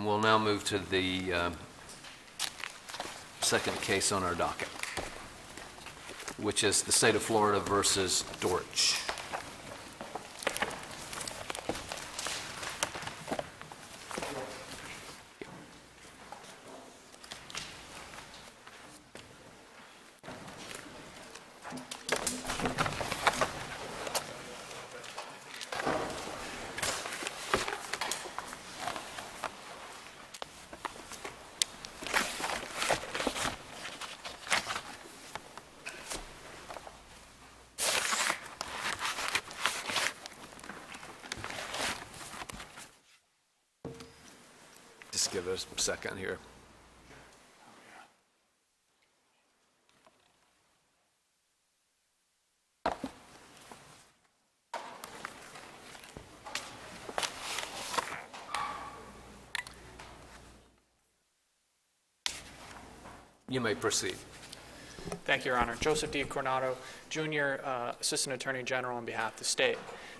And we'll now move to the second case on our docket, which is the State of Florida versus Dortch. Just give us a second here. You may proceed. Thank you, Your Honor. Joseph D. Coronado Jr., Assistant Attorney General on behalf of the state.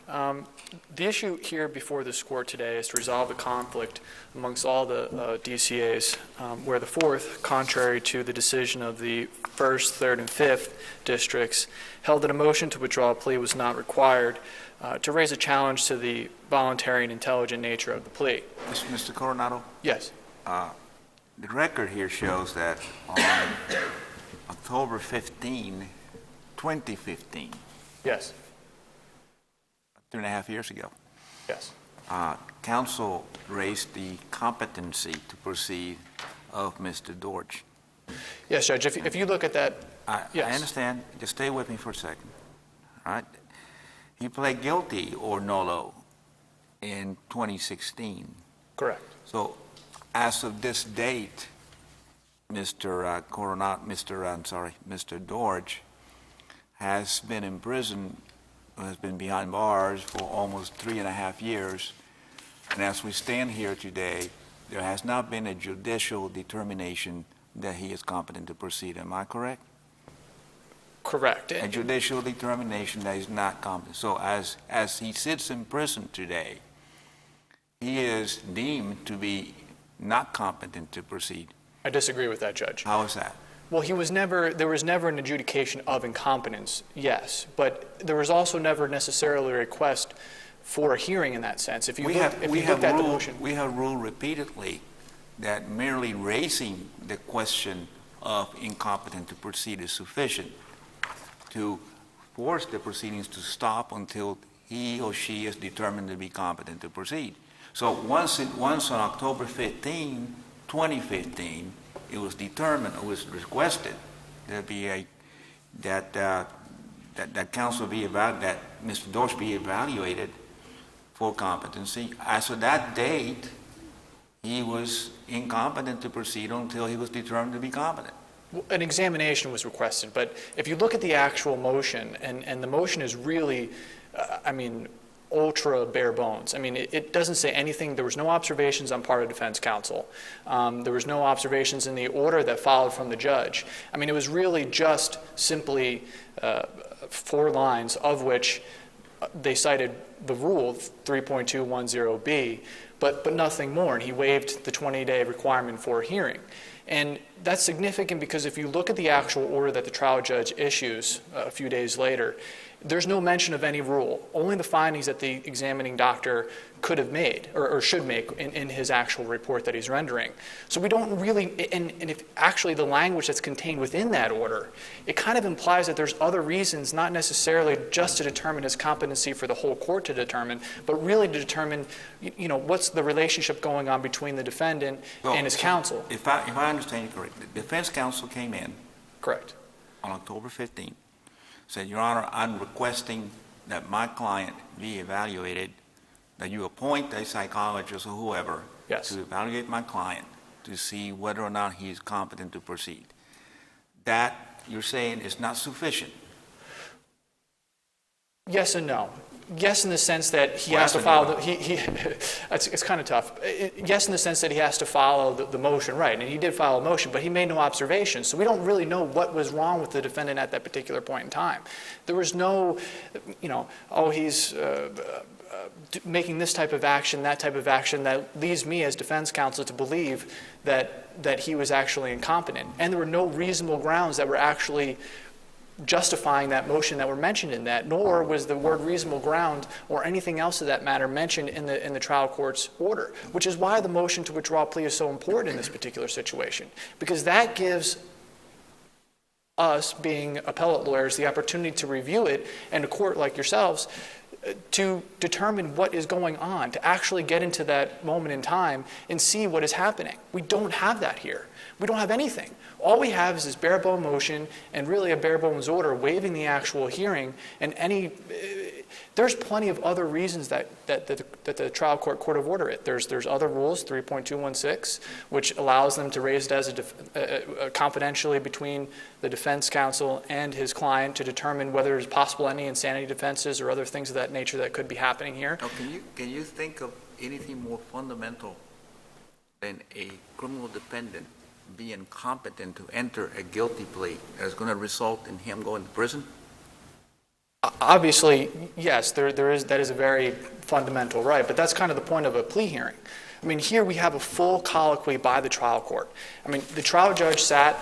The issue here before this court today is to resolve the conflict amongst all the DCAs, where the fourth, contrary to the decision of the 1st, 3rd, and 5th districts, held that a motion to withdraw a plea was not required to raise a challenge to the voluntary and intelligent nature of the plea. Mr. Coronado? Yes. The record here shows that on October 15, 2015, Yes. 2.5 years ago, Yes. counsel raised the competency to proceed of Mr. Dortch. Yes, Judge. If you look at that, yes. I understand. Just stay with me for a second. All right? He pled guilty or nolo in 2016. Correct. So, as of this date, Mr. Dortch has been in prison, has been behind bars for almost 3.5 years. And as we stand here today, there has not been a judicial determination that he is competent to proceed. Am I correct? Correct. A judicial determination that he's not competent. So as he sits in prison today, he is deemed to be not competent to proceed. I disagree with that, Judge. How is that? Well, there was never an adjudication of incompetence, yes, but there was also never necessarily a request for a hearing in that sense. We have ruled repeatedly that merely raising the question of incompetent to proceed is sufficient to force the proceedings to stop until he or she is determined to be competent to proceed. So once on October 15, 2015, it was determined, it was requested that counsel be that Mr. Dortch be evaluated for competency. As of that date, he was incompetent to proceed until he was determined to be competent. An examination was requested, but if you look at the actual motion, and the motion is really, ultra bare bones. I mean, it doesn't say anything. There was no observations on part of defense counsel. There was no observations in the order that followed from the judge. I mean, it was really just simply 4 lines, of which they cited the rule 3.210B, but nothing more. And he waived the 20-day requirement for a hearing. And that's significant because if you look at the actual order that the trial judge issues a few days later, there's no mention of any rule, only the findings that the examining doctor could have made or should make in his actual report that he's rendering. So we don't really, and if actually the language that's contained within that order, it kind of implies that there's other reasons, not necessarily just to determine his competency for the whole court to determine, but really to determine, what's the relationship going on between the defendant and his counsel. If I understand you correctly, the defense counsel came in. Correct. On October 15th. Said, Your Honor, I'm requesting that my client be evaluated, that you appoint a psychologist or whoever to evaluate my client to see whether or not he is competent to proceed. That, you're saying, is not sufficient. Yes and no. Yes, in the sense that he has to follow it's kind of tough. Yes, in the sense that he has to follow the motion, right? And he did follow a motion, but he made no observations. So we don't really know what was wrong with the defendant at that particular point in time. There was no, he's making this type of action, that type of action, that leads me as defense counsel to believe that he was actually incompetent. And there were no reasonable grounds that were actually justifying that motion that were mentioned in that, nor was the word reasonable ground or anything else of that matter mentioned in the trial court's order, which is why the motion to withdraw plea is so important in this particular situation, because that gives us, being appellate lawyers, the opportunity to review it, and a court like yourselves to determine what is going on, to actually get into that moment in time and see what is happening. We don't have that here. We don't have anything. All we have is this bare bone motion and really a bare bones order waiving the actual hearing, and there's plenty of other reasons that the trial court of order it. There's other rules, 3.216, which allows them to raise it as confidentially between the defense counsel and his client to determine whether there's possible any insanity defenses or other things of that nature that could be happening here. Now, can you think of anything more fundamental than a criminal defendant being competent to enter a guilty plea that is going to result in him going to prison? Obviously, yes, that is a very fundamental right, but that's kind of the point of a plea hearing. I mean, here we have a full colloquy by the trial court. I mean, the trial judge sat,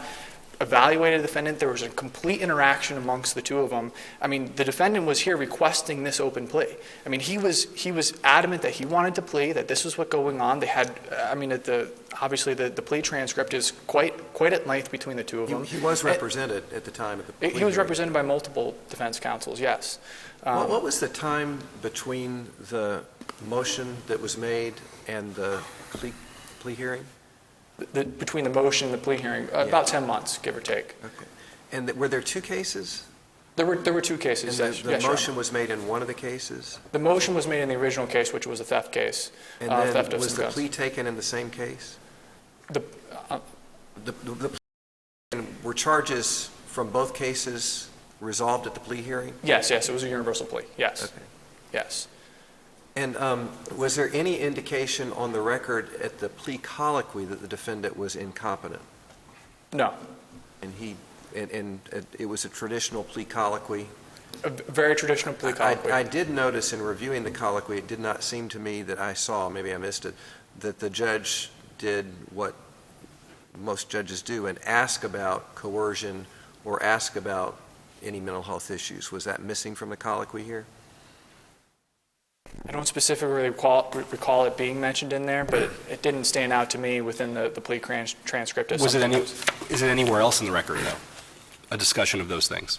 evaluated the defendant. There was a complete interaction amongst the two of them. I mean, the defendant was here requesting this open plea. I mean, he was adamant that he wanted to plea, that this was what going on. They had, I mean, obviously the plea transcript is quite at length between the two of them. He was represented at the time of the plea He was hearing. represented by multiple defense counsels, yes. What was the time between the motion that was made and the plea hearing? Between the motion and the plea hearing, about 10 months, give or take. Okay. And were there two cases? There were two cases. And the yes, Your motion Honor. was made in one of the cases? The motion was made in the original case, which was a theft case. And then theft of was some the guns. plea taken in the same case? The Were charges from both cases resolved at the plea hearing? Yes, it was a universal plea. Yes, Okay. yes. And was there any indication on the record at the plea colloquy that the defendant was incompetent? No. And it was a traditional plea colloquy? A very traditional plea colloquy. I did notice in reviewing the colloquy, it did not seem to me that I saw, maybe I missed it, that the judge did what most judges do and ask about coercion or ask about any mental health issues. Was that missing from the colloquy here? I don't specifically recall it being mentioned in there, but it didn't stand out to me within the plea transcript. As Is it anywhere else in the record, though? A discussion of those things?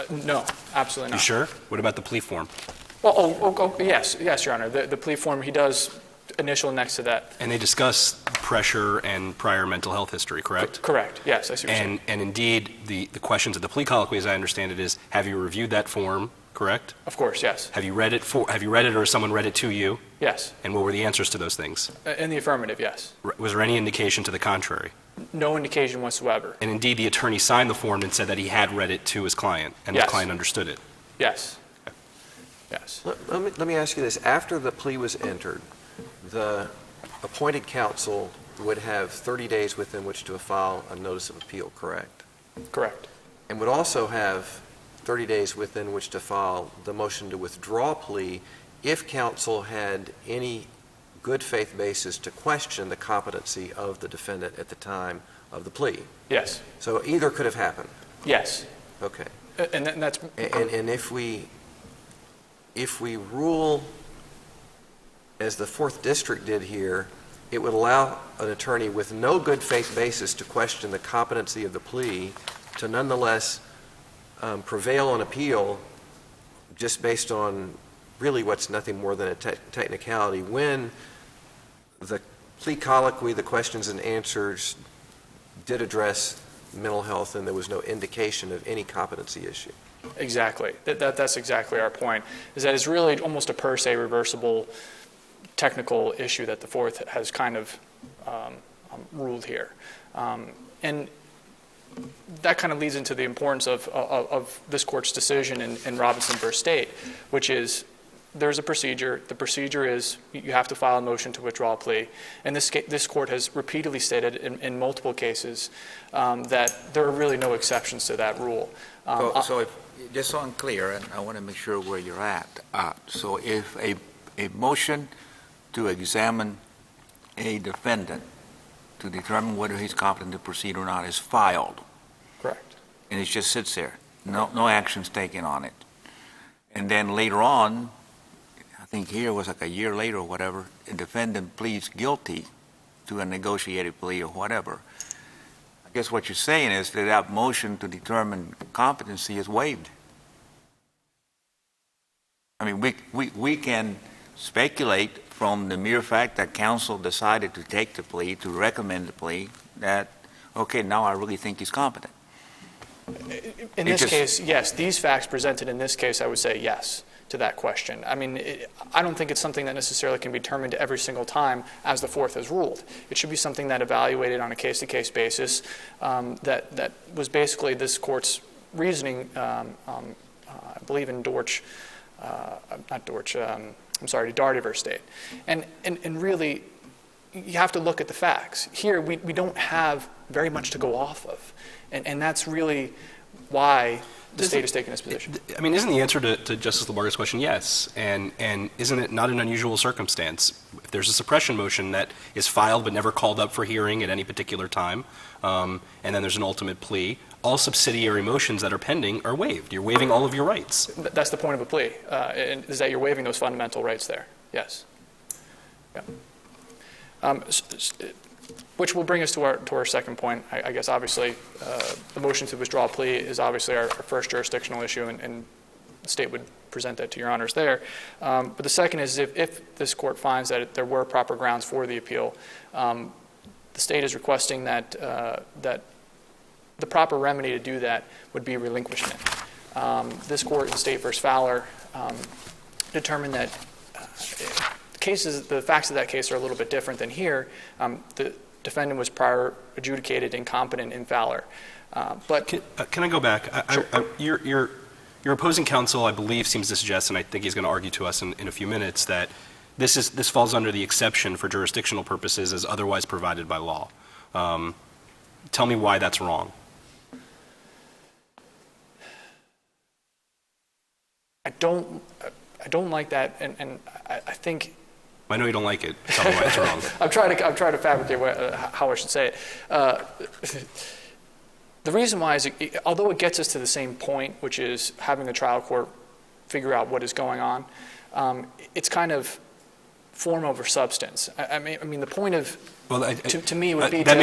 No, absolutely You not. sure? What about the plea form? Well, yes, Your Honor. The plea form, he does initial next to that. And they discuss pressure and prior mental health history, correct? Correct, yes, I see what you're saying. And indeed, the questions at the plea colloquy, as I understand it, is, have you reviewed that form, correct? Of course, yes. Have you read it, or someone read it to you? Yes. And what were the answers to those things? In the affirmative, yes. Was there any indication to the contrary? No indication whatsoever. And indeed, the attorney signed the form and said that he had read it to his client, and Yes. the client understood it. Yes. Yes. Let me ask you this. After the plea was entered, the appointed counsel would have 30 days within which to file a notice of appeal, correct? Correct. And would also have 30 days within which to file the motion to withdraw plea if counsel had any good faith basis to question the competency of the defendant at the time of the plea. Yes. So either could have happened. Yes. Okay. And that's And if we rule as the Fourth District did here, it would allow an attorney with no good faith basis to question the competency of the plea to nonetheless prevail on appeal just based on really what's nothing more than a technicality when the plea colloquy, the questions and answers did address mental health and there was no indication of any competency issue. exactly. That's exactly our point, is that it's really almost a per se reversible technical issue that the Fourth has kind of ruled here. And that kind of leads into the importance of this court's decision in Robinson v. State, which is there's a procedure. The procedure is you have to file a motion to withdraw a plea. And this court has repeatedly stated in multiple cases that there are really no exceptions to that rule. So if, just so I'm clear, and I want to make sure where you're at. So if a motion to examine a defendant to determine whether he's competent to proceed or not is filed, Correct. and it just sits there. No action's taken on it. And then later on, I think here was like a year later or whatever, a defendant pleads guilty to a negotiated plea or whatever. I guess what you're saying is that that motion to determine competency is waived. I mean, we can speculate from the mere fact that counsel decided to take the plea, to recommend the plea, that, okay, now I really think he's competent. In this case, yes. These facts presented in this case, I would say yes to that question. I mean, I don't think it's something that necessarily can be determined every single time as the Fourth has ruled. It should be something that evaluated on a case-to-case basis that was basically this court's reasoning, I believe in Dortch, not Dortch, I'm sorry, Daugherty versus State. And really, you have to look at the facts. Here, we don't have very much to go off of. And that's really why the state has taken this position. I mean, isn't the answer to Justice Labarga's question yes? And isn't it not an unusual circumstance? If there's a suppression motion that is filed but never called up for hearing at any particular time, and then there's an ultimate plea, all subsidiary motions that are pending are waived. You're waiving all of your rights. That's the point of a plea, is that you're waiving those fundamental rights there. Yes. Yeah. Which will bring us to our second point. I guess obviously the motion to withdraw a plea is obviously our first jurisdictional issue, and the state would present that to your honors there. But the second is if this court finds that there were proper grounds for the appeal, the state is requesting that the proper remedy to do that would be relinquishment. This court in State v. Fowler determined that the facts of that case are a little bit different than here. The defendant was prior adjudicated incompetent in Fowler. But can I go back? Sure. Your opposing counsel, I believe, seems to suggest, and I think he's going to argue to us in a few minutes, that this falls under the exception for jurisdictional purposes as otherwise provided by law. Tell me why that's wrong. I don't like that, and I think. I know you don't like it. Tell me why it's wrong. I'm trying to fabricate how I should say it. The reason why is, although it gets us to the same point, which is having the trial court figure out what is going on, it's kind of form over substance. I mean, the point of to me would be that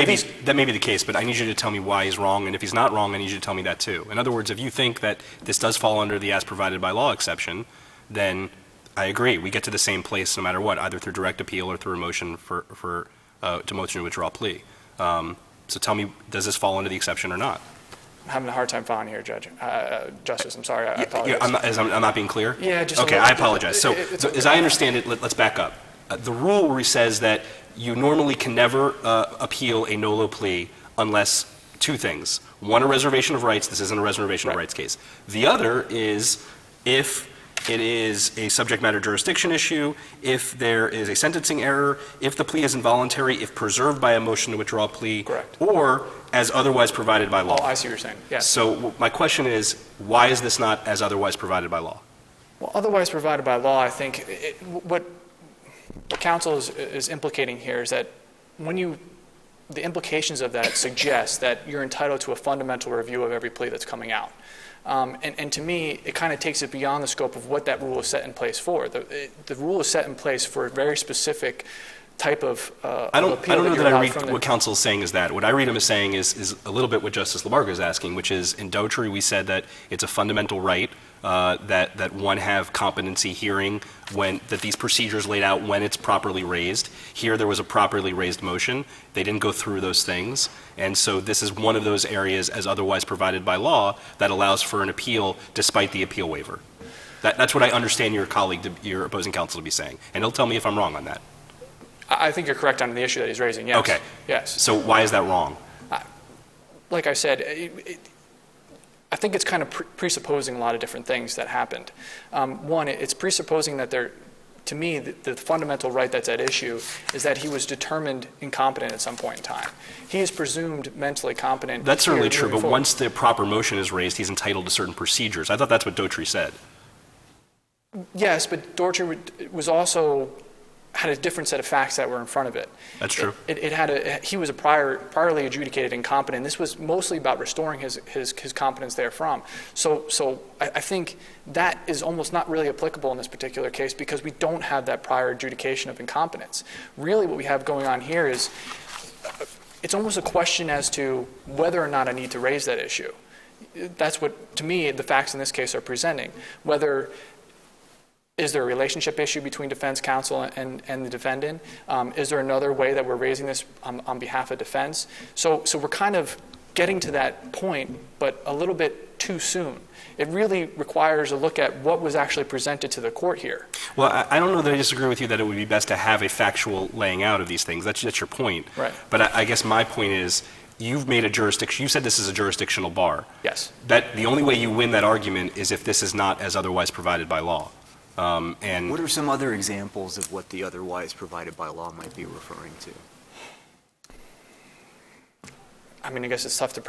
may be the case, but I need you to tell me why he's wrong, and if he's not wrong, I need you to tell me that too. In other words, if you think that this does fall under the as provided by law exception, then I agree. We get to the same place no matter what, either through direct appeal or through a motion to motion to withdraw a plea. So tell me, does this fall under the exception or not? I'm having a hard time following here, Justice. I'm sorry. I apologize. I'm not being clear? Yeah, just okay, I apologize. So as I understand it, let's back up. The rule says that you normally can never appeal a nolo plea unless two things. One, a reservation of rights. This isn't a reservation of rights case. The other is if it is a subject matter jurisdiction issue, if there is a sentencing error, if the plea is involuntary, if preserved by a motion to withdraw a plea, correct, or as otherwise provided by law. Oh, I see what you're saying. Yes. So my question is, why is this not as otherwise provided by law? Well, otherwise provided by law, I think what counsel is implicating here is that the implications of that suggest that you're entitled to a fundamental review of every plea that's coming out. And to me, it kind of takes it beyond the scope of what that rule is set in place for. The rule is set in place for a very specific type of appeal. I don't know that I read what counsel is saying is that. What I read him as saying is a little bit what Justice Labarga is asking, which is in Daugherty we said that it's a fundamental right that one have competency hearing that these procedures laid out when it's properly raised. Here there was a properly raised motion. They didn't go through those things. And so this is one of those areas as otherwise provided by law that allows for an appeal despite the appeal waiver. That's what I understand your opposing counsel to be saying. And he'll tell me if I'm wrong on that. I think you're correct on the issue that he's raising, yes. Okay. Yes. So why is that wrong? Like I said, I think it's kind of presupposing a lot of different things that happened. One, it's presupposing that to me, the fundamental right that's at issue is that he was determined incompetent at some point in time. He is presumed mentally competent. That's certainly true, but once the proper motion is raised, he's entitled to certain procedures. I thought that's what Daugherty said. Yes, but Dortch was also had a different set of facts that were in front of it. That's true. He was a priorly adjudicated incompetent. This was mostly about restoring his competence therefrom. So I think that is almost not really applicable in this particular case because we don't have that prior adjudication of incompetence. Really what we have going on here is it's almost a question as to whether or not I need to raise that issue. That's what, to me, the facts in this case are presenting. Whether is there a relationship issue between defense counsel and the defendant? Is there another way that we're raising this on behalf of defense? So we're kind of getting to that point, but a little bit too soon. It really requires a look at what was actually presented to the court here. Well, I don't know that I disagree with you that it would be best to have a factual laying out of these things. That's your point. Right. But I guess my point is, you've made a jurisdiction. You said this is a jurisdictional bar. Yes. That the only way you win that argument is if this is not as otherwise provided by law. And what are some other examples of what the otherwise provided by law might be referring to? I mean, I guess it's tough to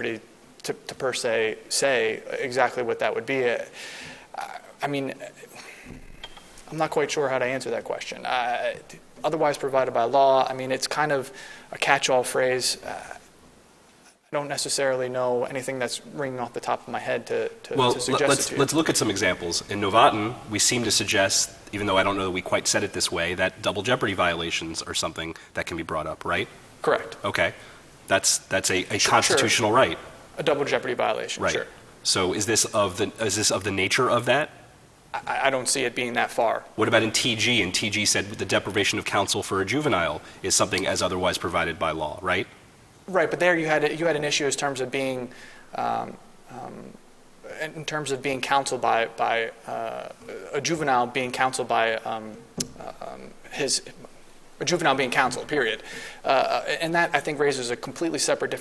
per se say exactly what that would be. I mean, I'm not quite sure how to answer that question. Otherwise provided by law, I mean, it's kind of a catch-all phrase. I don't necessarily know anything that's ringing off the top of my head to suggest it to you. Let's look at some examples. In Novatin, we seem to suggest, even though I don't know that we quite said it this way, that double jeopardy violations are something that can be brought up, right? Correct. Okay. That's a constitutional right. A double jeopardy violation, Right. sure. So is this of the nature of that? I don't see it being that far. What about in TG? And TG said the deprivation of counsel for a juvenile is something as otherwise provided by law, right? Right, but there you had an issue in terms of being counseled by a juvenile being counseled by a juvenile being counseled. Period, and that I think raises a completely separate,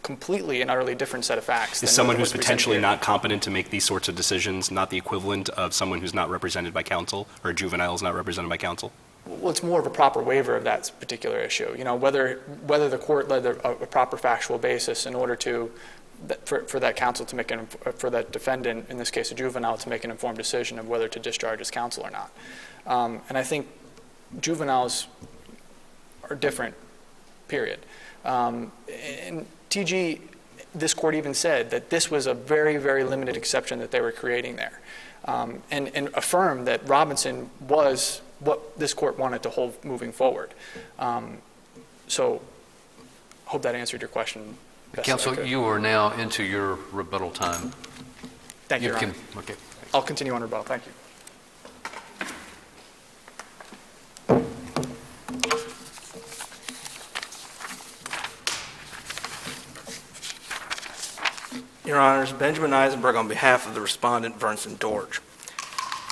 completely and utterly different set of facts. Is than someone what who's was potentially presented here. not competent to make these sorts of decisions not the equivalent of someone who's not represented by counsel, or a juvenile is not represented by counsel? Well, it's more of a proper waiver of that particular issue. You know, whether the court led a proper factual basis in order to for that counsel to make for that defendant, in this case a juvenile, to make an informed decision of whether to discharge his counsel or not. And I think juveniles are different. Period. In TG, this court even said that this was a very, very limited exception that they were creating there, and affirmed that Robinson was what this court wanted to hold moving forward. So hope that answered your question. Counsel, you are now into your rebuttal time. Thank you, Your Honor. Okay. I'll continue on rebuttal. Thank you. Your Honors, Benjamin Eisenberg on behalf of the respondent, Vernson Dortch.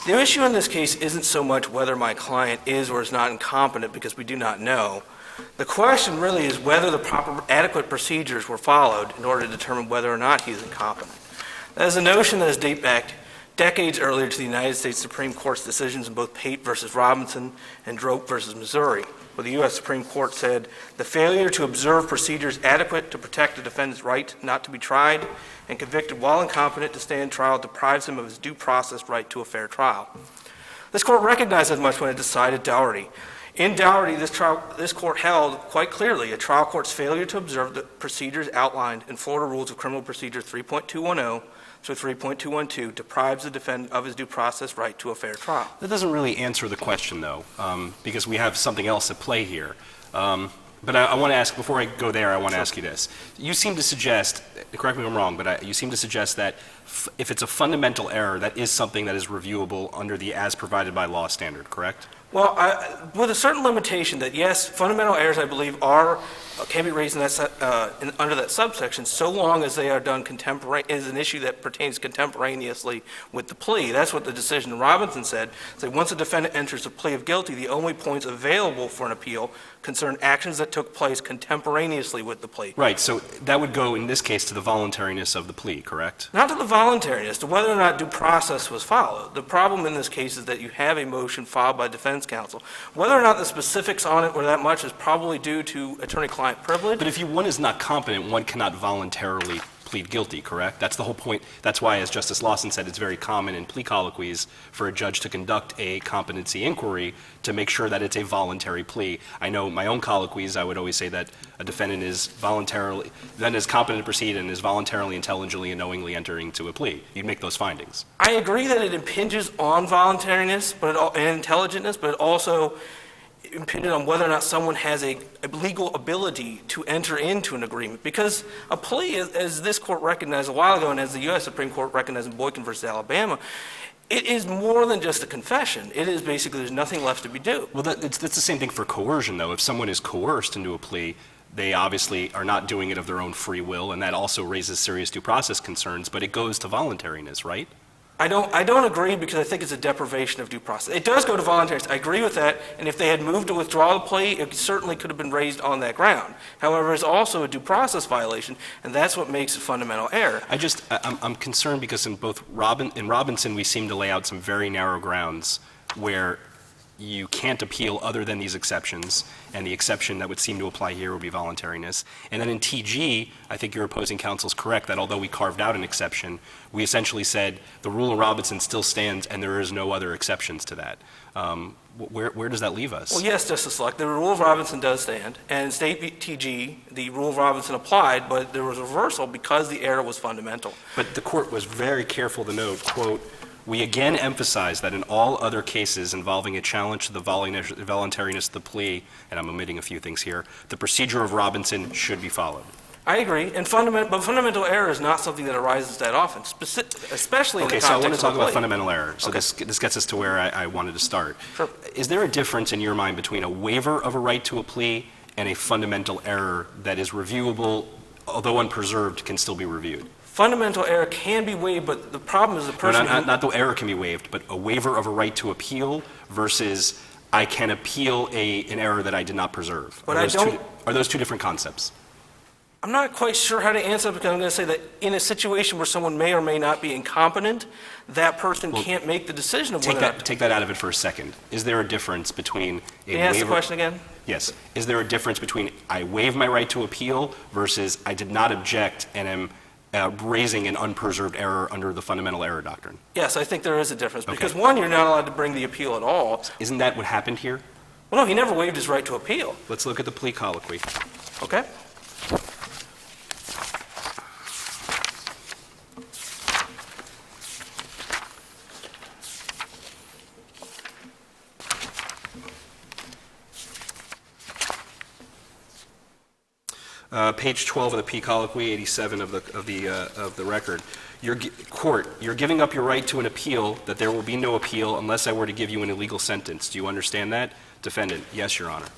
The issue in this case isn't so much whether my client is or is not incompetent, because we do not know. The question really is whether the proper adequate procedures were followed in order to determine whether or not he's incompetent. That is a notion that has dated back decades earlier to the United States Supreme Court's decisions in both Pate versus Robinson and Drope versus Missouri, where the U.S. Supreme Court said the failure to observe procedures adequate to protect a defendant's right not to be tried and convicted while incompetent to stand trial deprives him of his due process right to a fair trial. This court recognized as much when it decided Dougherty. In Dougherty, this court held quite clearly a trial court's failure to observe the procedures outlined in Florida Rules of Criminal Procedure 3.210 through 3.212 deprives the defendant of his due process right to a fair trial. That doesn't really answer the question, though, because we have something else at play here. But I want to ask, before I go there, I want to ask you this. You seem to suggest, correct me if I'm wrong, but you seem to suggest that if it's a fundamental error, that is something that is reviewable under the as provided by law standard, correct? Well, with a certain limitation that, yes, fundamental errors, I believe, can be raised in that, under that subsection, so long as they are done is an issue that pertains contemporaneously with the plea. That's what the decision in Robinson said. So once a defendant enters a plea of guilty, the only points available for an appeal concern actions that took place contemporaneously with the plea. Right, so that would go, in this case, to the voluntariness of the plea, correct? Not to the voluntariness, to whether or not due process was followed. The problem in this case is that you have a motion filed by defense counsel. Whether or not the specifics on it were that much is probably due to attorney-client privilege. But if one is not competent, one cannot voluntarily plead guilty, correct? That's the whole point. That's why, as Justice Lawson said, it's very common in plea colloquies for a judge to conduct a competency inquiry to make sure that it's a voluntary plea. I know my own colloquies, I would always say that a defendant is competent to proceed and is voluntarily, intelligently, and knowingly entering into a plea. You'd make those findings. I agree that it impinges on voluntariness and intelligentness, but it also impinged on whether or not someone has a legal ability to enter into an agreement. Because a plea, as this court recognized a while ago, and as the U.S. Supreme Court recognized in Boykin versus Alabama, it is more than just a confession. It is basically there's nothing left to be due. Well, that's the same thing for coercion, though. If someone is coerced into a plea, they obviously are not doing it of their own free will, and that also raises serious due process concerns, but it goes to voluntariness, right? I don't agree, because I think it's a deprivation of due process. It does go to voluntariness. I agree with that, and if they had moved to withdraw the plea, it certainly could have been raised on that ground. However, it's also a due process violation, and that's what makes it fundamental error. I'm concerned because in Robinson, we seem to lay out some very narrow grounds where you can't appeal other than these exceptions, and the exception that would seem to apply here would be voluntariness. And then in TG, I think your opposing counsel is correct that although we carved out an exception, we essentially said the rule of Robinson still stands and there is no other exceptions to that. Where does that leave us? Well, yes, Justice Luck, the rule of Robinson does stand, and in State v. TG, the rule of Robinson applied, but there was a reversal because the error was fundamental. But the court was very careful to note, quote, "We again emphasize that in all other cases involving a challenge to the voluntariness of the plea," and I'm omitting a few things here, "the procedure of Robinson should be followed." I agree, but fundamental error is not something that arises that often, especially in the context of a plea. Okay, so I want to talk about fundamental error. So this gets us to where I wanted to start. Sure. Is there a difference in your mind between a waiver of a right to a plea and a fundamental error that is reviewable, although unpreserved, can still be reviewed? Fundamental error can be waived, but the problem is the person not the error can be waived, but a waiver of a right to appeal versus I can appeal an error that I did not preserve. But Are those two different concepts? I'm not quite sure how to answer, because I'm going to say that in a situation where someone may or may not be incompetent, that person can't make the decision of whether or not. Take that out of it for a second. Is there a difference between a Can you ask the question again? Yes. Is there a difference between I waive my right to appeal versus I did not object and am raising an unpreserved error under the fundamental error doctrine? Yes, I think there is a difference, Okay. because one, you're not allowed to bring the appeal at all. Isn't that what happened here? Well, no, he never waived his right to appeal. Let's look at the plea colloquy. Okay? Page 12 of the plea colloquy, 87 of the record. Court, you're giving up your right to an appeal, that there will be no appeal unless I were to give you an illegal sentence. Do you understand that? Defendant, yes, Your Honor.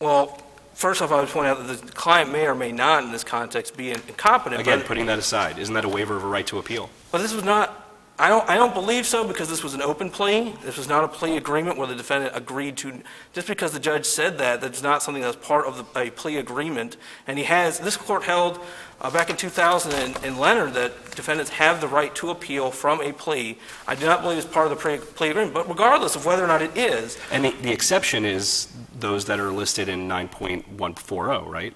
Well, first off, I would point out that the client may or may not, in this context, be incompetent. Again, putting that aside, isn't that a waiver of a right to appeal? But this was not. I don't believe so, because this was an open plea. This was not a plea agreement where the defendant agreed to. Just because the judge said that's not something that's part of a plea agreement. And this court held back in 2000 in Leonard that defendants have the right to appeal from a plea. I do not believe it's part of the plea agreement, but regardless of whether or not it is. And the exception is those that are listed in 9.140, right?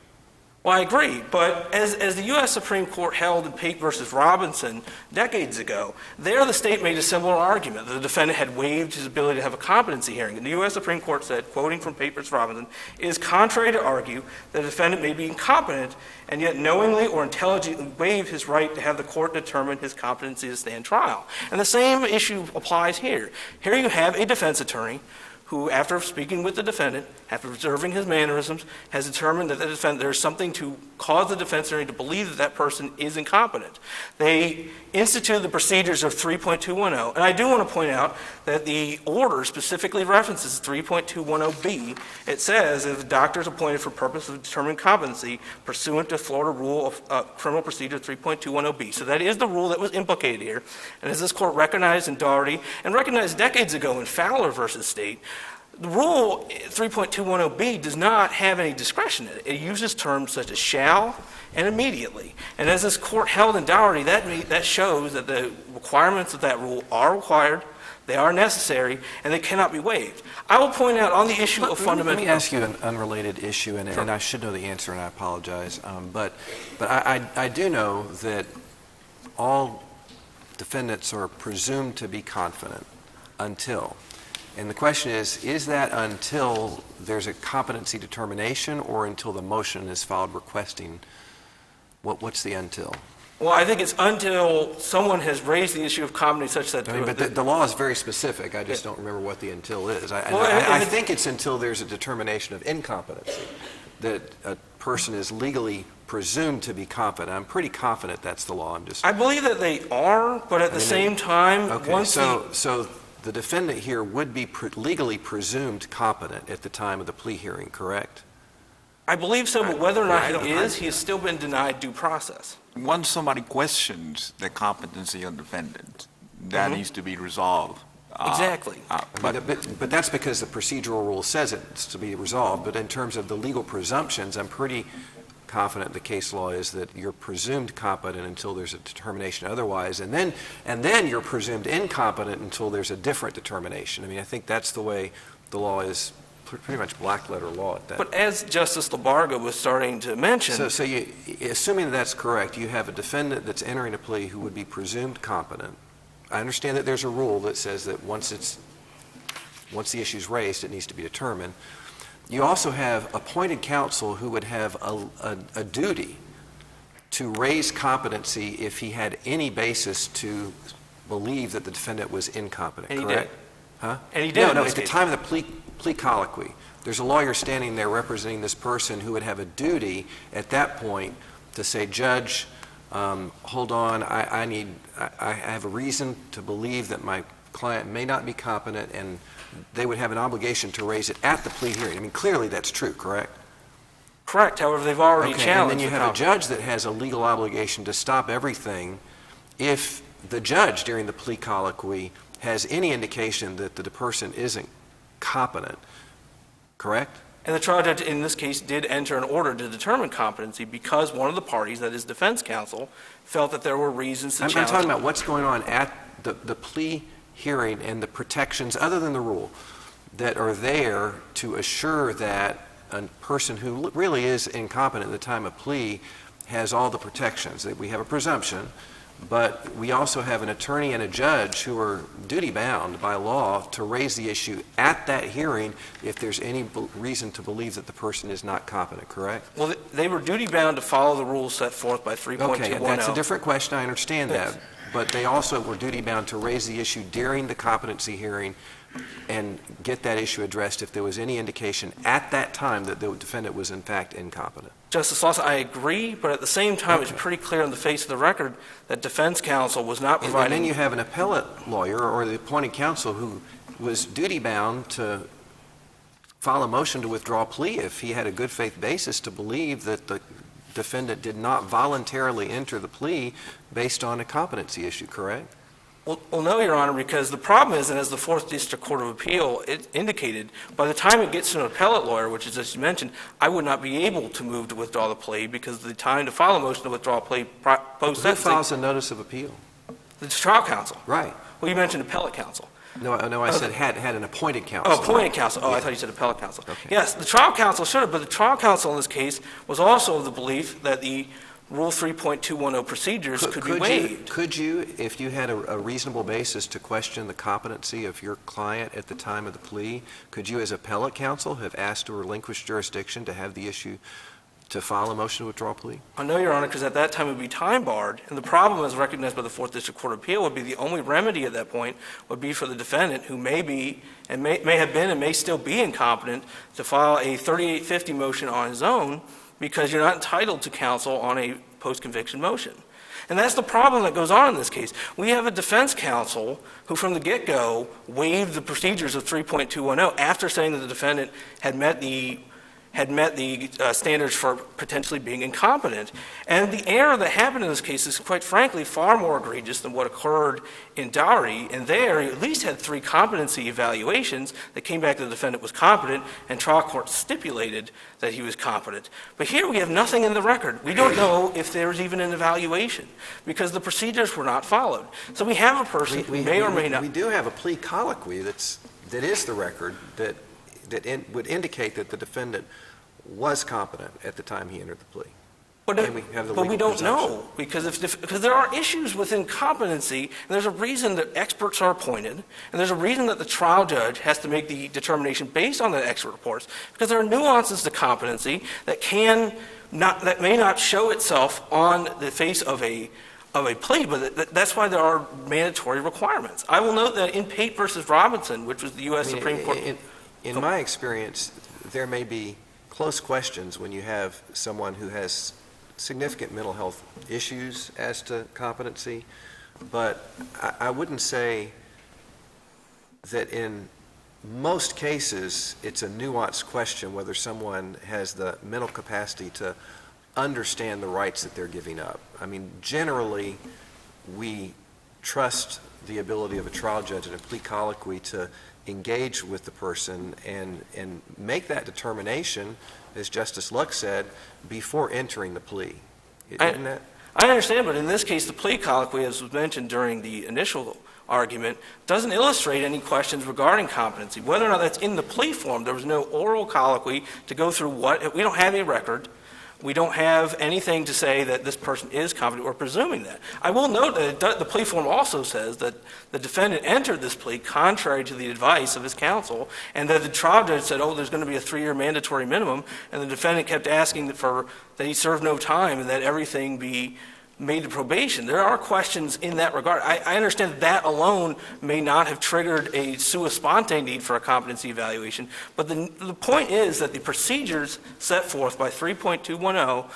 Well, I agree, but as the U.S. Supreme Court held in Pate versus Robinson decades ago, there the state made a similar argument that the defendant had waived his ability to have a competency hearing. And the U.S. Supreme Court said, quoting from Pate versus Robinson, "It is contrary to argue that a defendant may be incompetent and yet knowingly or intelligently waive his right to have the court determine his competency to stand trial." And the same issue applies here. Here you have a defense attorney who, after speaking with the defendant, after observing his mannerisms, has determined that there's something to cause the defense attorney to believe that that person is incompetent. They instituted the procedures of 3.210, and I do want to point out that the order specifically references 3.210B. It says that the doctor is appointed for purpose of determining competency pursuant to Florida Rule of Criminal Procedure 3.210B. So that is the rule that was implicated here. And as this court recognized in Doherty and recognized decades ago in Fowler versus State, the rule 3.210B does not have any discretion in it. It uses terms such as shall and immediately. And as this court held in Doherty, that shows that the requirements of that rule are required, They are necessary, and they cannot be waived. I will point out on the issue of fundamental... Let me ask you an unrelated issue, and I should know the answer, and I apologize. But I do know that all defendants are presumed to be confident until. And the question is that until there's a competency determination or until the motion is filed requesting? What's the until? Well, I think it's until someone has raised the issue of competency such that... But the law is very specific. I just don't remember what the until is. I think it's until there's a determination of incompetency, that a person is legally presumed to be competent. I'm pretty confident that's the law. I believe that they are, but at the same time... Okay, so the defendant here would be legally presumed competent at the time of the plea hearing, correct? I believe so, but whether or not he has still been denied due process. Once somebody questions the competency of the defendant, that needs to be resolved. Exactly. But that's because the procedural rule says it's to be resolved. But in terms of the legal presumptions, I'm pretty confident the case law is that you're presumed competent until there's a determination otherwise, and then you're presumed incompetent until there's a different determination. I mean, I think that's the way the law is. Pretty much black letter law at that. But as Justice Labarga was starting to mention... So assuming that's correct, you have a defendant that's entering a plea who would be presumed competent. I understand that there's a rule that says that once the issue's raised, it needs to be determined. You also have appointed counsel who would have a duty to raise competency if he had any basis to believe that the defendant was incompetent, and correct? He did. Huh? And he did. No, at the time of the plea colloquy, there's a lawyer standing there representing this person who would have a duty at that point to say, Judge, hold on, I have a reason to believe that my client may not be competent, and they would have an obligation to raise it at the plea hearing. I mean, clearly that's true, correct? Correct. However, they've already challenged. And then you have a judge that has a legal obligation to stop everything if the judge during the plea colloquy has any indication that the person isn't competent, correct? And the trial judge in this case did enter an order to determine competency because one of the parties, that is defense counsel, felt that there were reasons to challenge. I'm talking about what's going on at the plea hearing and the protections, other than the rule, that are there to assure that a person who really is incompetent at the time of plea has all the protections. That we have a presumption, but we also have an attorney and a judge who are duty-bound by law to raise the issue at that hearing if there's any reason to believe that the person is not competent, correct? Well, they were duty-bound to follow the rules set forth by 3.210. Okay, that's a different question. I understand that. But they also were duty-bound to raise the issue during the competency hearing and get that issue addressed if there was any indication at that time that the defendant was in fact incompetent. Justice Lawson, I agree, but at the same time, It's pretty clear on the face of the record that defense counsel was not providing... And then you have an appellate lawyer or the appointed counsel who was duty-bound to file a motion to withdraw plea if he had a good faith basis to believe that the defendant did not voluntarily enter the plea based on a competency issue, correct? Well, no, Your Honor, because the problem is, and as the Fourth District Court of Appeal indicated, by the time it gets to an appellate lawyer, which is, as you mentioned, I would not be able to move to withdraw the plea because the time to file a motion to withdraw a plea post-sentencing... Who files a notice of appeal? The trial counsel. Right. Well, you mentioned appellate counsel. No, I said had an appointed counsel. Oh, appointed counsel. Oh, yeah. I thought you said appellate counsel. Okay. Yes, the trial counsel should have, but the trial counsel in this case was also of the belief that the Rule 3.210 procedures could be waived. Could you, if you had a reasonable basis to question the competency of your client at the time of the plea, could you as appellate counsel have asked to relinquish jurisdiction to have the issue to file a motion to withdraw plea? I know, Your Honor, because at that time it would be time barred, and the problem as recognized by the Fourth District Court of Appeal would be the only remedy at that point would be for the defendant who may be, and may have been and may still be incompetent to file a 3850 motion on his own because you're not entitled to counsel on a post-conviction motion. And that's the problem that goes on in this case. We have a defense counsel who from the get-go waived the procedures of 3.210 after saying that the defendant had met the had met the standards for potentially being incompetent. And the error that happened in this case is, quite frankly, far more egregious than what occurred in Dougherty. And there, you at least had 3 competency evaluations that came back that the defendant was competent, and trial court stipulated that he was competent. But here we have nothing in the record. We don't know if there was even an evaluation because the procedures were not followed. So we have a person who may or may not. We do have a plea colloquy that is the record that would indicate that the defendant was competent at the time he entered the plea. But we don't know, because there are issues within competency, and there's a reason that experts are appointed, and there's a reason that the trial judge has to make the determination based on the expert reports, because there are nuances to competency that may not show itself on the face of a plea, but that's why there are mandatory requirements. I will note that in Pate versus Robinson, which was the U.S. Supreme Court. In my experience, there may be close questions when you have someone who has significant mental health issues as to competency, but I wouldn't say that in most cases it's a nuanced question whether someone has the mental capacity to understand the rights that they're giving up. I mean, generally, we trust the ability of a trial judge in a plea colloquy to engage with the person and make that determination, as Justice Luck said, before entering the plea. Isn't that? I understand, but in this case, the plea colloquy, as was mentioned during the initial argument, doesn't illustrate any questions regarding competency. Whether or not that's in the plea form, there was no oral colloquy to go through we don't have a record. We don't have anything to say that this person is competent. We're presuming that. I will note that the plea form also says that the defendant entered this plea contrary to the advice of his counsel, and that the trial judge said, there's going to be a 3-year mandatory minimum, and the defendant kept asking that he serve no time and that everything be made to probation. There are questions in that regard. I understand that alone may not have triggered a sua sponte need for a competency evaluation, but the point is that the procedures set forth by 3.210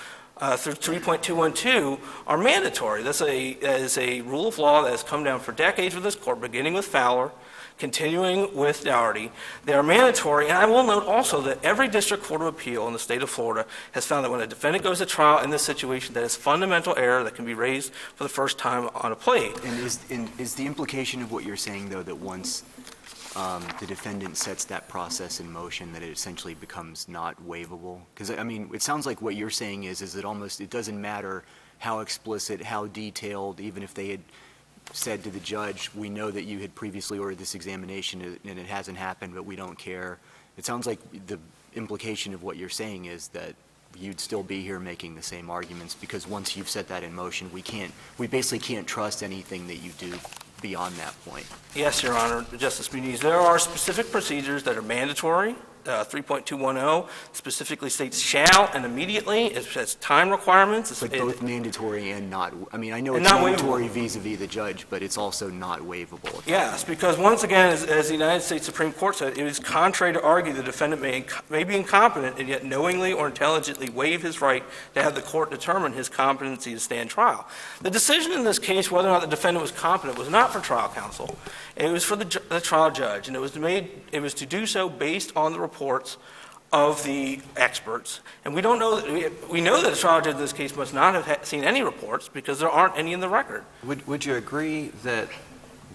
through 3.212 are mandatory. That is a rule of law that has come down for decades with this court, beginning with Fowler, continuing with Dougherty. They are mandatory, and I will note also that every district court of appeal in the state of Florida has found that when a defendant goes to trial in this situation, that is fundamental error that can be raised for the first time on a plea. And is the implication of what you're saying, though, that once the defendant sets that process in motion, that it essentially becomes not waivable? Because, I mean, it sounds like what you're saying is that it doesn't matter how explicit, how detailed, even if they had said to the judge, we know that you had previously ordered this examination and it hasn't happened, but we don't care. It sounds like the implication of what you're saying is that you'd still be here making the same arguments, because once you've set that in motion, we basically can't trust anything that you do beyond that point. Yes, Your Honor, Justice Muniz. There are specific procedures that are mandatory. 3.210 specifically states shall and immediately. It has time requirements. But both mandatory and not. I mean, I know it's not mandatory vis-a-vis the judge, but it's also not waivable. Yes, because once again, as the United States Supreme Court said, it is contrary to argue the defendant may be incompetent and yet knowingly or intelligently waive his right to have the court determine his competency to stand trial. The decision in this case, whether or not the defendant was competent, was not for trial counsel. It was for the trial judge, and it was to do so based on the reports of the experts. And we know that the trial judge in this case must not have seen any reports because there aren't any in the record. Would you agree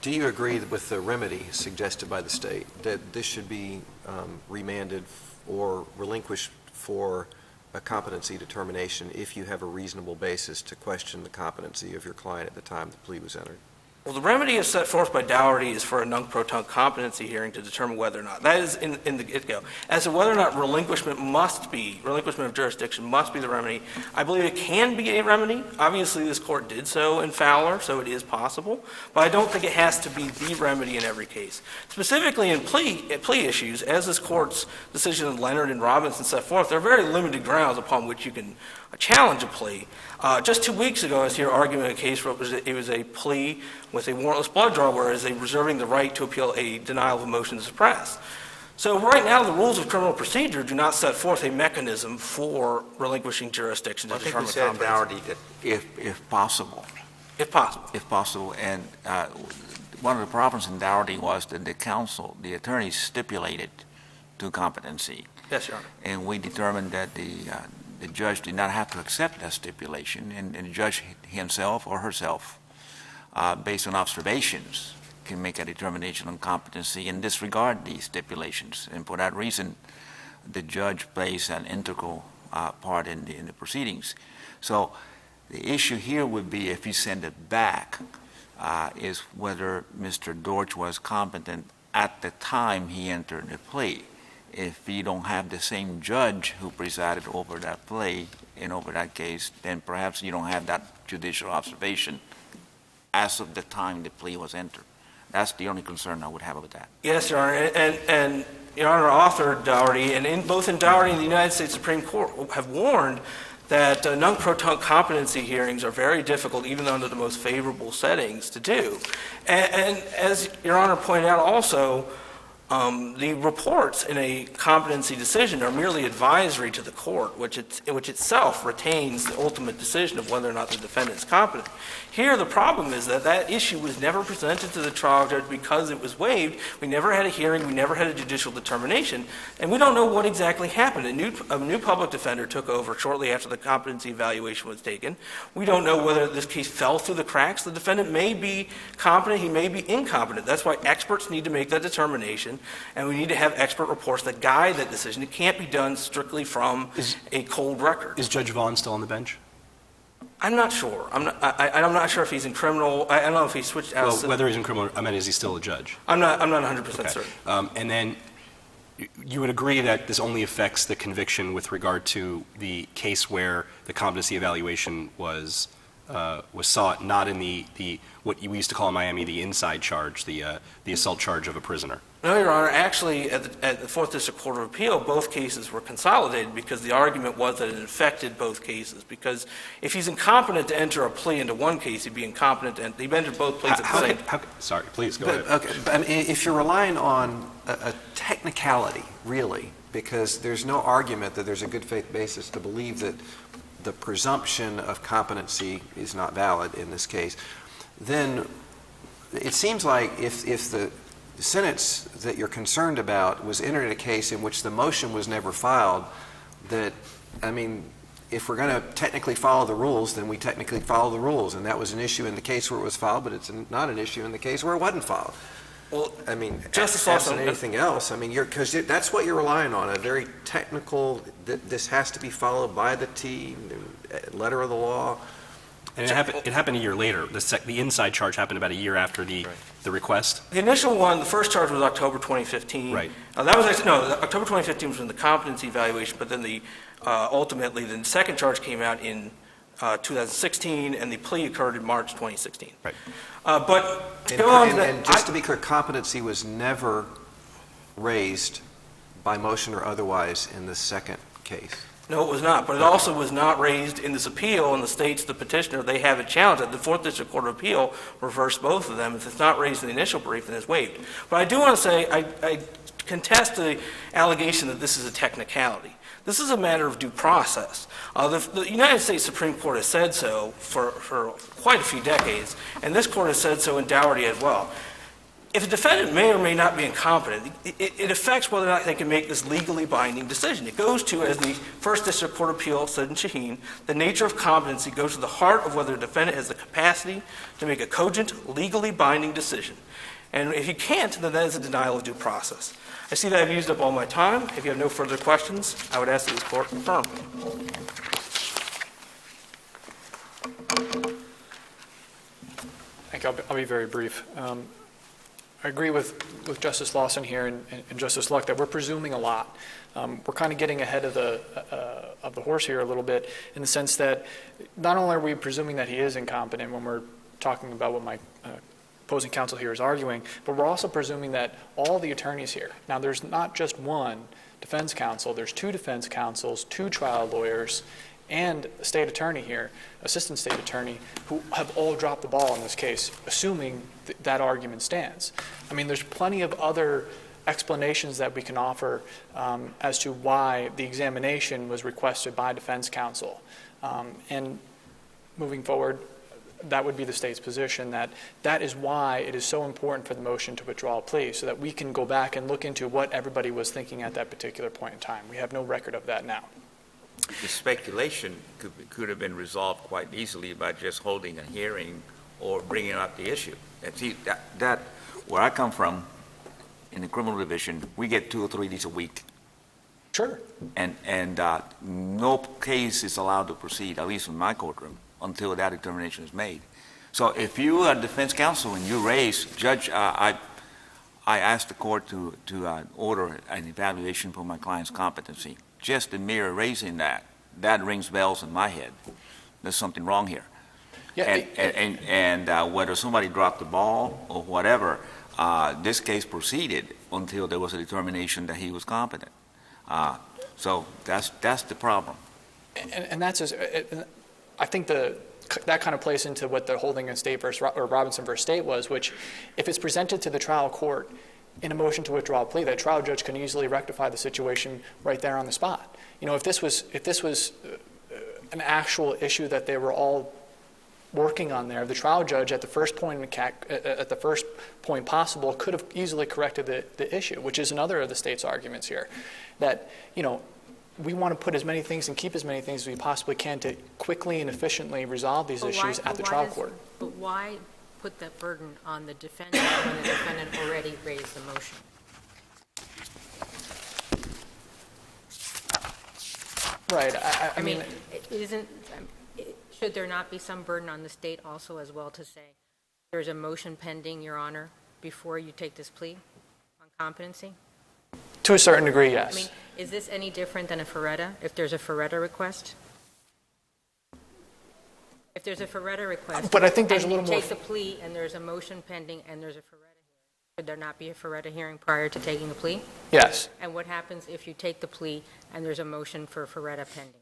do you agree with the remedy suggested by the state that this should be remanded or relinquished for a competency determination if you have a reasonable basis to question the competency of your client at the time the plea was entered? Well, the remedy is set forth by Dougherty is for a nunc-pro-tunc competency hearing to determine whether or not. That is in the get-go. As to whether or not relinquishment of jurisdiction must be the remedy, I believe it can be a remedy. Obviously, this court did so in Fowler, so it is possible. But I don't think it has to be the remedy in every case. Specifically in plea issues, as this court's decision in Leonard and Robinson set forth, there are very limited grounds upon which you can challenge a plea. Just 2 weeks ago, I was here arguing a case where it was a plea with a warrantless blood draw, whereas they reserving the right to appeal a denial of a motion to suppress. So right now, the rules of criminal procedure do not set forth a mechanism for relinquishing jurisdiction to determine competency. I think we said, Dougherty, that if possible. If possible. If possible. And one of the problems in Dougherty was that the attorneys stipulated to competency. Yes, Your Honor. And we determined that the judge did not have to accept that stipulation, and the judge himself or herself, based on observations, can make a determination on competency and disregard these stipulations. And for that reason, the judge plays an integral part in the proceedings. So the issue here would be, if you send it back, is whether Mr. Dortch was competent at the time he entered the plea. If you don't have the same judge who presided over that plea and over that case, then perhaps you don't have that judicial observation as of the time the plea was entered. That's the only concern I would have with that. Yes, Your Honor, and Your Honor authored Dougherty, and both in Dougherty and the United States Supreme Court have warned that non-proton competency hearings are very difficult, even under the most favorable settings, to do. And as Your Honor pointed out also, the reports in a competency decision are merely advisory to the court, which itself retains the ultimate decision of whether or not the defendant is competent. Here, the problem is that that issue was never presented to the trial judge because it was waived. We never had a hearing. We never had a judicial determination. And we don't know what exactly happened. A new public defender took over shortly after the competency evaluation was taken. We don't know whether this case fell through the cracks. The defendant may be competent. He may be incompetent. That's why experts need to make that determination, and we need to have expert reports that guide that decision. It can't be done strictly from a cold record. Is Judge Vaughn still on the bench? I'm not sure. I'm not sure if he's in criminal. I don't know if he switched out. Well, whether he's in criminal, I mean, is he still a judge? I'm not 100% certain. And then you would agree that this only affects the conviction with regard to the case where the competency evaluation was sought, not in the what we used to call in Miami the inside charge, the assault charge of a prisoner. No, Your Honor. Actually, at the Fourth District Court of Appeal, both cases were consolidated because the argument was that it affected both cases. Because if he's incompetent to enter a plea into one case, he'd be incompetent to he'd enter both pleas at the same time. Sorry, please go ahead. Okay, but I mean, if you're relying on a technicality, really, because there's no argument that there's a good faith basis to believe that the presumption of competency is not valid in this case, then it seems like if the sentence that you're concerned about was entered in a case in which the motion was never filed, that, I mean, if we're going to technically follow the rules, then we technically follow the rules, and that was an issue in the case where it was filed, but it's not an issue in the case where it wasn't filed. Well, I mean, Justice absent Lawson, anything else, I mean, because that's what you're relying on, a very technical, that this has to be followed by the T, letter of the law. And it happened a year later. The inside charge happened about a year after the request. The initial one, the first charge was October 2015. Right. That was actually, no, October 2015 was in the competency evaluation, but then ultimately the second charge came out in 2016, and the plea occurred in March 2016. Right. But to go on to that, And just to be clear, competency was never raised by motion or otherwise in the second case. no, it was not. But it also was not raised in this appeal, and the states, the petitioner, they have it challenged. The Fourth District Court of Appeal reversed both of them. If it's not raised in the initial brief, then it's waived. But I do want to say, I contest the allegation that this is a technicality. This is a matter of due process. The United States Supreme Court has said so for quite a few decades, and this court has said so in Dougherty as well. If a defendant may or may not be incompetent, it affects whether or not they can make this legally binding decision. It goes to, as the First District Court of Appeal said in Shaheen, the nature of competency goes to the heart of whether a defendant has the capacity to make a cogent, legally binding decision. And if he can't, then that is a denial of due process. I see that I've used up all my time. If you have no further questions, I would ask that this court confirm. I think I'll be very brief. I agree with Justice Lawson here and Justice Luck that we're presuming a lot. We're kind of getting ahead of the horse here a little bit, in the sense that not only are we presuming that he is incompetent when we're talking about what my opposing counsel here is arguing, but we're also presuming that all the attorneys here, now there's not just one defense counsel, there's two defense counsels, two trial lawyers, and a state attorney here, assistant state attorney, who have all dropped the ball in this case, assuming that argument stands. I mean, there's plenty of other explanations that we can offer as to why the examination was requested by defense counsel. And moving forward, that would be the state's position, that that is why it is so important for the motion to withdraw a plea, so that we can go back and look into what everybody was thinking at that particular point in time. We have no record of that now. The speculation could have been resolved quite easily by just holding a hearing or bringing up the issue. And see, that where I come from, in the criminal division, we get 2 or 3 days a week. Sure. And no case is allowed to proceed, at least in my courtroom, until that determination is made. So if you are defense counsel and you raise, Judge, I asked the court to order an evaluation for my client's competency. Just the mere raising that rings bells in my head. There's something wrong here. Yeah, And whether somebody dropped the ball or whatever, this case proceeded until there was a determination that he was competent. So that's the problem. And that's, I think that kind of plays into what the holding in State or Robinson versus State was, which if it's presented to the trial court in a motion to withdraw a plea, that trial judge can easily rectify the situation right there on the spot. You know, if this was an actual issue that they were all working on there, the trial judge at the first point possible could have easily corrected the issue, which is another of the state's arguments here, that, you know, we want to put as many things and keep as many things as we possibly can to quickly and efficiently resolve these issues at the trial court. But why put that burden on the defendant when the defendant already raised the motion? Right. I mean, should there not be some burden on the state also as well to say, there's a motion pending, Your Honor, before you take this plea on competency? To a certain degree, yes. I mean, is this any different than a Ferretta, if there's a Ferretta request? If there's a Ferretta request, but I think there's a little and more. You take the plea and there's a motion pending and there's a Ferretta hearing, should there not be a Ferretta hearing prior to taking the plea? Yes. And what happens if you take the plea and there's a motion for Ferretta pending?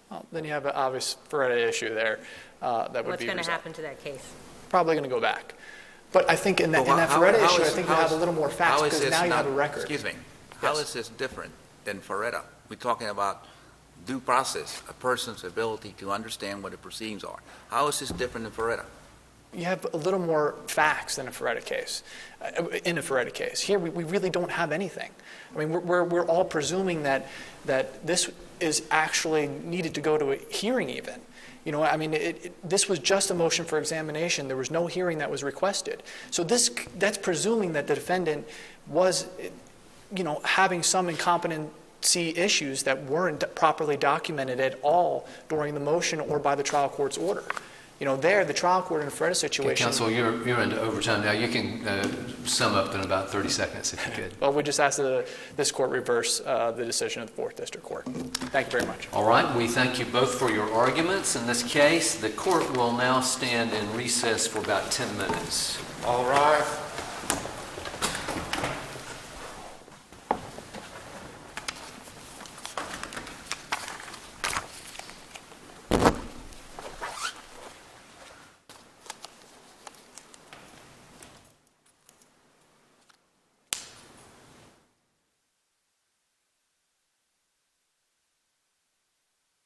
Well, then you have an obvious Ferretta issue there that would be What's going to resolved. happen to that case? Probably going to go back. But I think in that Ferretta issue, I think you have a little more facts because now you have a record. Excuse me. How is this different than Ferretta? We're talking about due process, a person's ability to understand what the proceedings are. How is this different than Ferretta? You have a little more facts than a Ferretta case, in a Ferretta case. Here, we really don't have anything. I mean, we're all presuming that this is actually needed to go to a hearing even. You know, I mean, this was just a motion for examination. There was no hearing that was requested. So that's presuming that the defendant was, you know, having some incompetency issues that weren't properly documented at all during the motion or by the trial court's order. You know, the trial court in a Ferretta situation. Okay, counsel, you're into overtime now. You can sum up in about 30 seconds if you could. Well, we just ask that this court reverse the decision of the 4th District Court. Thank you very much. All right, we thank you both for your arguments. In this case, the court will now stand in recess for about 10 minutes. All right.